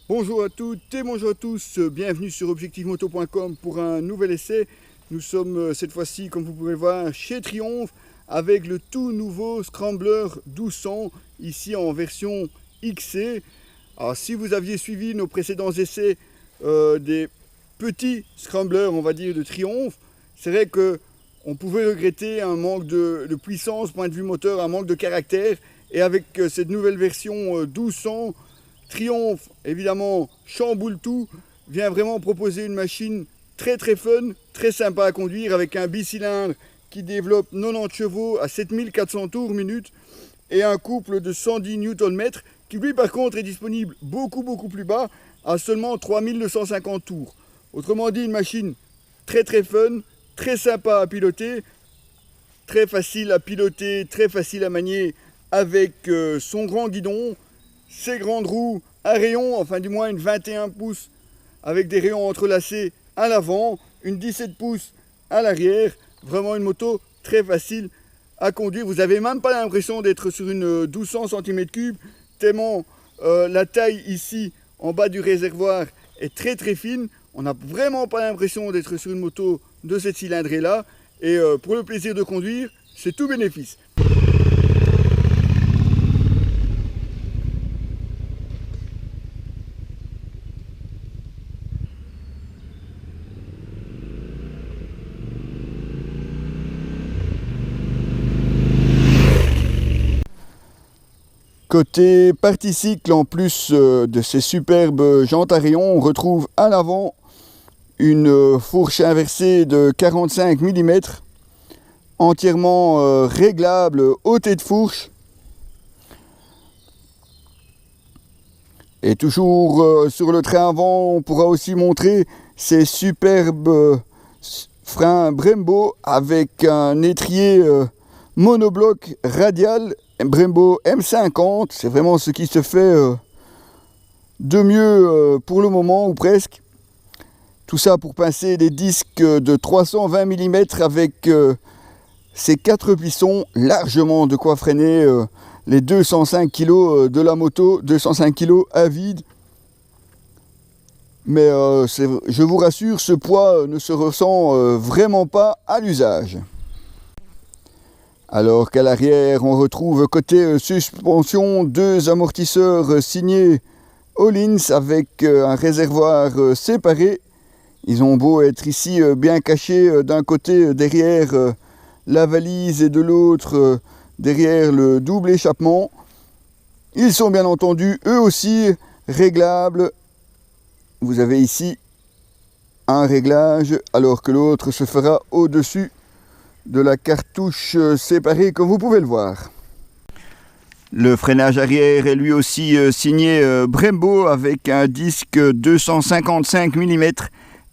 Bonjour à toutes et bonjour à tous, bienvenue sur objectifmoto.com pour un nouvel essai. Nous sommes cette fois-ci, comme vous pouvez le voir, chez Triumph avec le tout nouveau Scrambler 1200, ici en version XC. Alors si vous aviez suivi nos précédents essais des petits Scramblers, on va dire, de Triumph, c'est vrai qu'on pouvait regretter un manque de puissance, point de vue moteur, un manque de caractère. Et avec cette nouvelle version 1200, Triumph, évidemment, chamboule tout, vient vraiment proposer une machine très fun, très sympa à conduire, avec un bicylindre qui développe 90 chevaux à 7400 tours minute et un couple de 110 Nm qui lui par contre est disponible beaucoup plus bas à seulement 3250 tours. Autrement dit, une machine très fun, très sympa à piloter, très facile à piloter, très facile à manier avec son grand guidon, ses grandes roues à rayons, enfin du moins une 21 pouces avec des rayons entrelacés à l'avant, une 17 pouces à l'arrière. Vraiment une moto très facile à conduire. Vous n'avez même pas l'impression d'être sur une 1200 cm3 tellement la taille ici en bas du réservoir est très fine. On n'a vraiment pas l'impression d'être sur une moto de cette cylindrée là. Et pour le plaisir de conduire, c'est tout bénéfice. Côté partie cycle, en plus de ces superbes jantes à rayons, on retrouve à l'avant une fourche inversée de 45 mm, entièrement réglable au tête de fourche. Et toujours sur le train avant, on pourra aussi montrer ces superbes freins Brembo avec un étrier monobloc radial Brembo M50. C'est vraiment ce qui se fait de mieux pour le moment, ou presque. Tout ça pour pincer des disques de 320 mm avec ces 4 pistons, largement de quoi freiner les 205 kg de la moto, 205 kg à vide. Mais je vous rassure, ce poids ne se ressent vraiment pas à l'usage. Alors qu'à l'arrière, on retrouve côté suspension 2 amortisseurs signés Öhlins avec un réservoir séparé. Ils ont beau être ici bien cachés d'un côté derrière la valise et de l'autre derrière le double échappement. Ils sont bien entendu eux aussi réglables. Vous avez ici un réglage alors que l'autre se fera au-dessus de la cartouche séparée comme vous pouvez le voir. Le freinage arrière est lui aussi signé Brembo avec un disque 255 mm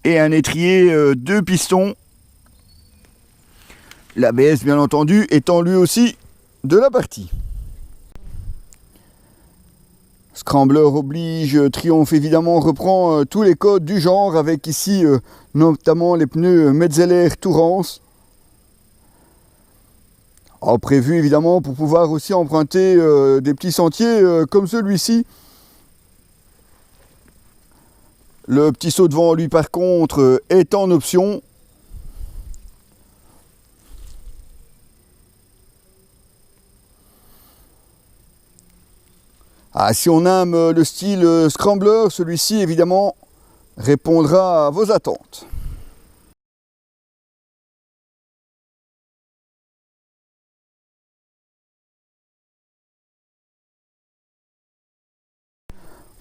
et un étrier 2 pistons. L'ABS bien entendu étant lui aussi de la partie. Scrambler oblige, Triumph évidemment reprend tous les codes du genre avec ici notamment les pneus Metzeler Tourance. Prévu évidemment pour pouvoir aussi emprunter des petits sentiers comme celui-ci. Le petit saut devant lui par contre est en option. Si on aime le style Scrambler, celui-ci évidemment répondra à vos attentes.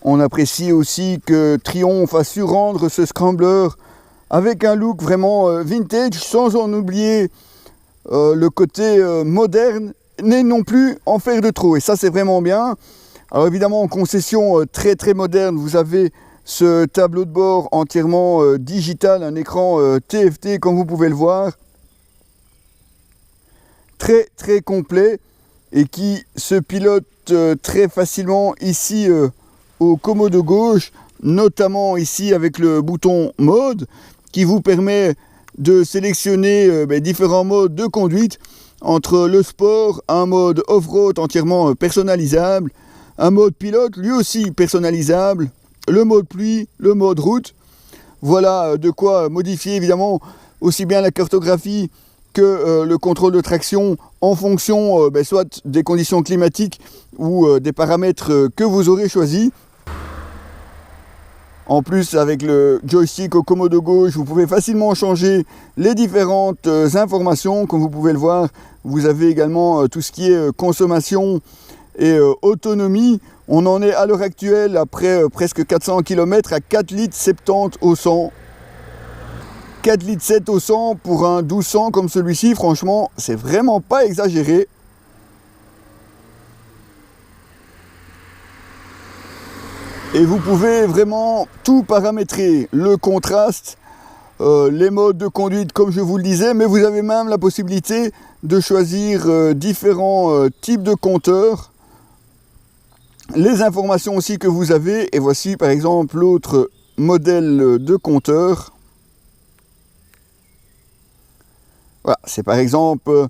On apprécie aussi que Triumph a su rendre ce Scrambler avec un look vraiment vintage, sans en oublier le côté moderne, mais non plus en faire de trop. Et ça, c'est vraiment bien. Alors évidemment, en concession très moderne, vous avez ce tableau de bord entièrement digital, un écran TFT comme vous pouvez le voir. Très complet et qui se pilote très facilement ici au commodo gauche, notamment ici avec le bouton mode qui vous permet de sélectionner différents modes de conduite, entre le sport, un mode off-road entièrement personnalisable, un mode pilote lui aussi personnalisable le mode pluie, le mode route. Voilà de quoi modifier évidemment aussi bien la cartographie que le contrôle de traction en fonction soit des conditions climatiques ou des paramètres que vous aurez choisis. En plus, avec le joystick au commodo gauche, vous pouvez facilement changer les différentes informations. Comme vous pouvez le voir, vous avez également tout ce qui est consommation et autonomie. On en est à l'heure actuelle, après presque 400 km, à 4,70 litres au 100. 4,7 litres au 100 pour un 1200 comme celui-ci, franchement, c'est vraiment pas exagéré. Et vous pouvez vraiment tout paramétrer, le contraste, les modes de conduite comme je vous le disais, mais vous avez même la possibilité de choisir différents types de compteurs, les informations aussi que vous avez, et voici par exemple l'autre modèle de compteur. Voilà, c'est par exemple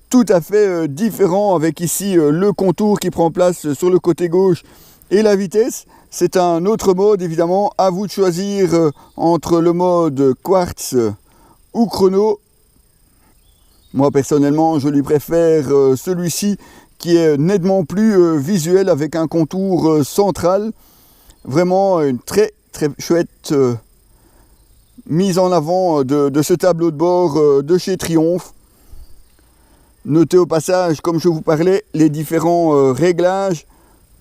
tout à fait différent avec ici le contour qui prend place sur le côté gauche et la vitesse. C'est un autre mode évidemment, à vous de choisir entre le mode quartz ou chrono. Moi personnellement je lui préfère celui-ci qui est nettement plus visuel avec un contour central. Vraiment une très chouette mise en avant de ce tableau de bord de chez Triumph. Notez au passage, comme je vous parlais, les différents réglages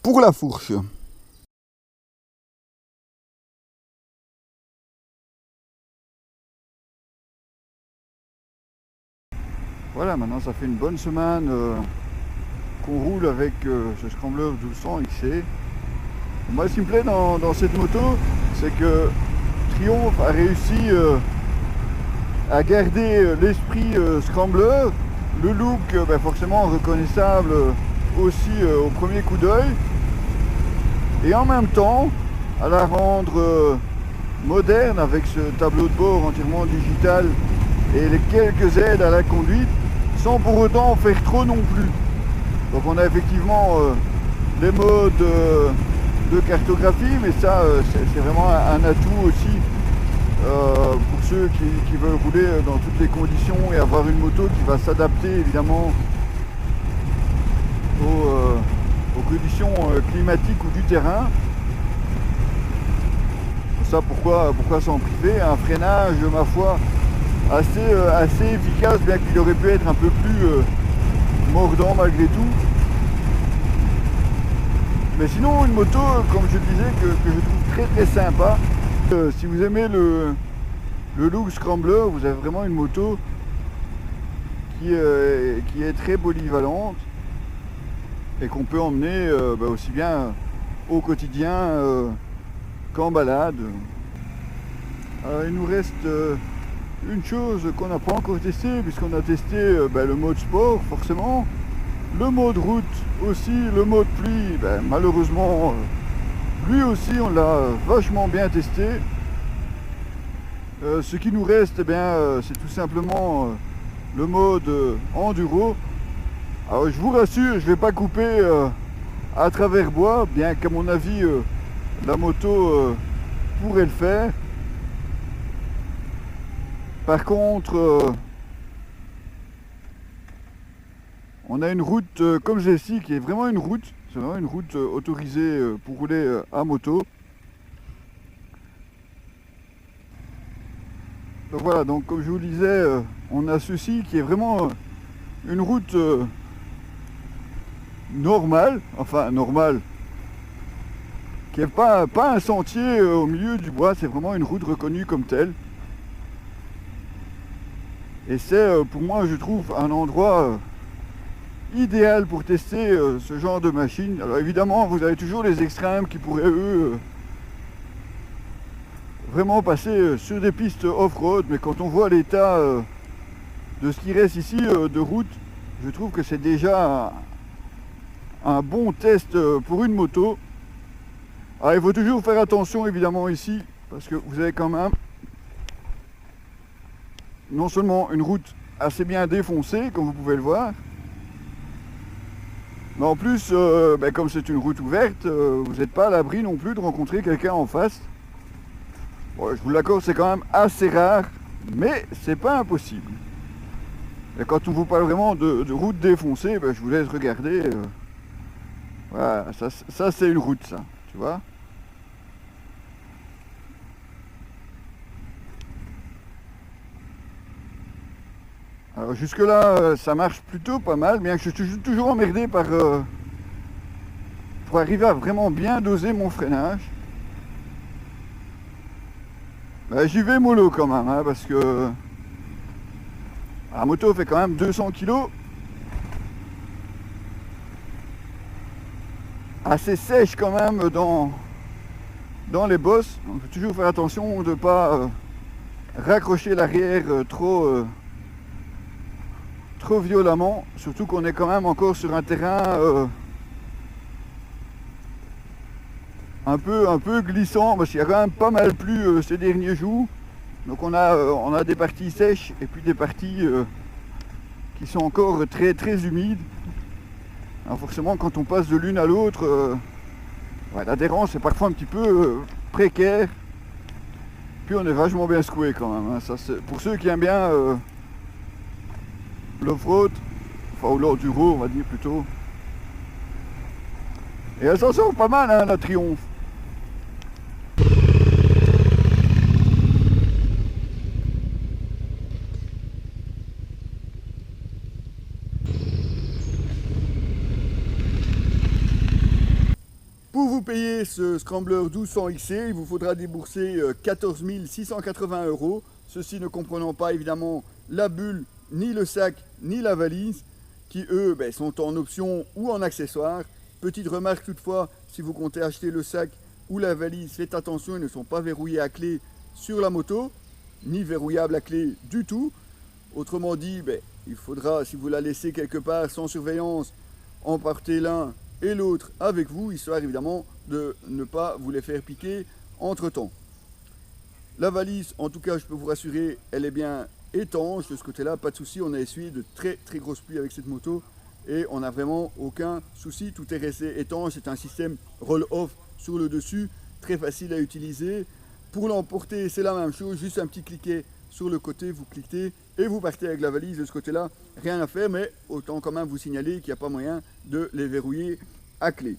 pour la fourche. Voilà, maintenant ça fait une bonne semaine qu'on roule avec ce Scrambler 1200 XC. Moi, ce qui me plaît dans cette moto, c'est que Triumph a réussi à garder l'esprit Scrambler, le look forcément reconnaissable aussi au premier coup d'œil, et en même temps à la rendre moderne avec ce tableau de bord entièrement digital et les quelques aides à la conduite, sans pour autant en faire trop non plus. Donc on a effectivement les modes de cartographie, mais ça c'est vraiment un atout aussi pour ceux qui veulent rouler dans toutes les conditions et avoir une moto qui va s'adapter évidemment aux conditions climatiques ou du terrain. Ça, pourquoi s'en priver? Un freinage, ma foi, assez efficace, bien qu'il aurait pu être un peu plus mordant malgré tout. Mais sinon, une moto, comme je le disais, que je trouve très sympa. Si vous aimez le look Scrambler, vous avez vraiment une moto qui est très polyvalente et qu'on peut emmener aussi bien au quotidien qu'en balade. Alors, il nous reste une chose qu'on n'a pas encore testée, puisqu'on a testé le mode sport forcément, le mode route aussi, le mode pluie, malheureusement lui aussi on l'a vachement bien testé. Ce qui nous reste, c'est tout simplement le mode enduro. Alors je vous rassure, je ne vais pas couper à travers bois, bien qu'à mon avis la moto pourrait le faire. Par contre, on a une route comme celle-ci qui est vraiment une route, c'est vraiment une route autorisée pour rouler à moto. Donc voilà, donc comme je vous le disais, on a ceci qui est vraiment une route normale, qui n'est pas un sentier au milieu du bois, c'est vraiment une route reconnue comme telle. Et c'est pour moi, je trouve, un endroit idéal pour tester ce genre de machine. Alors évidemment, vous avez toujours les extrêmes qui pourraient, eux, vraiment passer sur des pistes off-road, mais quand on voit l'état de ce qui reste ici de route, je trouve que c'est déjà un bon test pour une moto. Alors il faut toujours faire attention évidemment ici, parce que vous avez quand même non seulement une route assez bien défoncée, comme vous pouvez le voir, Mais en plus, comme c'est une route ouverte, vous n'êtes pas à l'abri non plus de rencontrer quelqu'un en face. Bon, je vous l'accorde, c'est quand même assez rare, mais c'est pas impossible. Et quand on vous parle vraiment de route défoncée, je vous laisse regarder. Voilà, ça c'est une route, ça, tu vois. Alors jusque là, ça marche plutôt pas mal, bien que je suis toujours emmerdé pour arriver à vraiment bien doser mon freinage. J'y vais mollo quand même, hein, parce que la moto fait quand même 200 kg. Assez sèche quand même dans les bosses. Donc il faut toujours faire attention de ne pas raccrocher l'arrière trop violemment. Surtout qu'on est quand même encore sur un terrain un peu glissant, parce qu'il y a quand même pas mal plu ces derniers jours. Donc on a des parties sèches et puis des parties qui sont encore très humides. Alors forcément quand on passe de l'une à l'autre, l'adhérence est parfois un petit peu précaire. Puis on est vachement bien secoué quand même, hein. Ça, pour ceux qui aiment bien l'off-road, ou l'enduro on va dire plutôt. Et elle s'en sort pas mal, hein, la Triumph. Pour vous payer ce Scrambler 1200 XC, il vous faudra débourser 14 680 €. Ceci ne comprenant pas évidemment la bulle, ni le sac, ni la valise, qui eux sont en option ou en accessoire. Petite remarque toutefois, si vous comptez acheter le sac ou la valise, faites attention, ils ne sont pas verrouillés à clé sur la moto, ni verrouillables à clé du tout. Autrement dit, il faudra, si vous la laissez quelque part sans surveillance, emporter l'un et l'autre avec vous, histoire évidemment de ne pas vous les faire piquer entre temps. La valise, en tout cas, je peux vous rassurer, elle est bien étanche de ce côté-là, pas de souci. On a essuyé de très grosses pluies avec cette moto et on n'a vraiment aucun souci. Tout est resté étanche. C'est un système roll-off sur le dessus, très facile à utiliser. Pour l'emporter, c'est la même chose, juste un petit cliquet sur le côté, vous cliquez et vous partez avec la valise de ce côté-là. Rien à faire, mais autant quand même vous signaler qu'il n'y a pas moyen de les verrouiller à clé.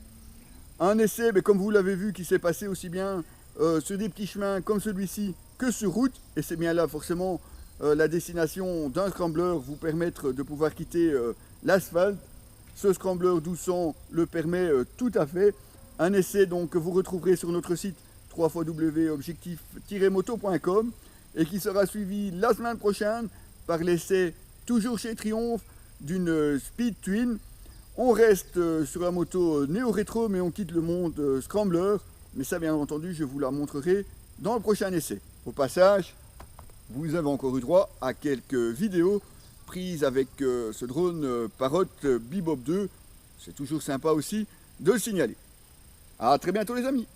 Un essai, comme vous l'avez vu, qui s'est passé aussi bien sur des petits chemins comme celui-ci que sur route, et c'est bien là forcément la destination d'un scrambler, vous permettre de pouvoir quitter l'asphalte. Ce scrambler 1200 le permet tout à fait. Un essai donc que vous retrouverez sur notre site www.objectif-moto.com et qui sera suivi la semaine prochaine par l'essai toujours chez Triumph d'une Speed Twin. On reste sur la moto néo-rétro, mais on quitte le monde scrambler. Mais ça, bien entendu, je vous la montrerai dans le prochain essai. Au passage, vous avez encore eu droit à quelques vidéos prises avec ce drone Parrot Bebop 2. C'est toujours sympa aussi de le signaler. À très bientôt les amis.